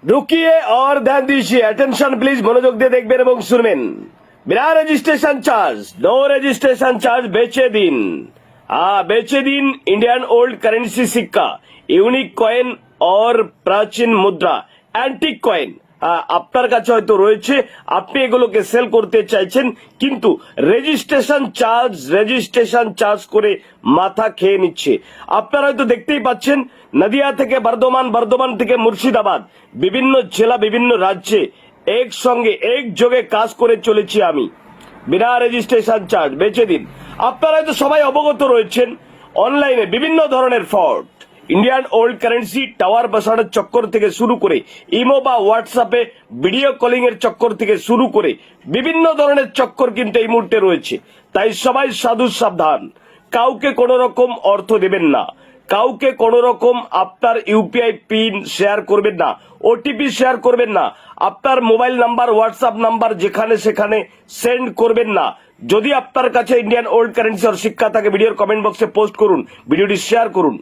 रुकिए और ध्यान दीजिए, अटेंशन प्लीज, মনোযোগ দিয়ে দেখবেন এবং শুনবেন। बिना registration charge, no registration charge बेचे दिन। बेचे दिन इंडियन ओल्ड करेंसी सिक्का, ইউনিক কয়েন और প্রাচীন মুদ্রা, অ্যান্টিক কয়েন আপনার কাছে হয়তো রয়েছে, আপনি এগুলোকে সেল করতে চাইছেন, কিন্তু রেজিস্ট্রেশন চার্জ করে মাথা খেয়ে নিচ্ছে। আপনারা হয়তো দেখতেই পাচ্ছেন, নদিয়া থেকে বর্ধমান, বর্ধমান থেকে মুর্শিদাবাদ, বিভিন্ন জেলা বিভিন্ন রাজ্যে একসঙ্গে একযোগে কাজ করে চলেছি আমি। বিনা রেজিস্ট্রেশন চার্জ বেচে দিন। আপনারা হয়তো সবাই অবগত রয়েছেন, অনলাইনে বিভিন্ন ধরনের fraud, Indian old currency tower বসানোর চক্কর থেকে শুরু করে ইমো বা হোয়াটসঅ্যাপে ভিডিও কলিং এর চক্কর থেকে শুরু করে বিভিন্ন ধরনের চক্কর কিন্তু এই মুহূর্তে রয়েছে। তাই সবাই সাধু সাবধান, কাউকে কোন রকম অর্থ দেবেন না, কাউকে কোন রকম আপনার ইউপিআই পিন শেয়ার করবেন না, ওটিপি শেয়ার করবেন না, আপনার মোবাইল নাম্বার হোয়াটসঅ্যাপ নাম্বার যেখানে সেখানে সেন্ড করবেন না। যদি আপনার কাছে ইন্ডিয়ান ওল্ড কারেন্সি আর শিক্ষা থাকে, ভিডিওর কমেন্ট বক্সে পোস্ট করুন, ভিডিওটি শেয়ার করুন।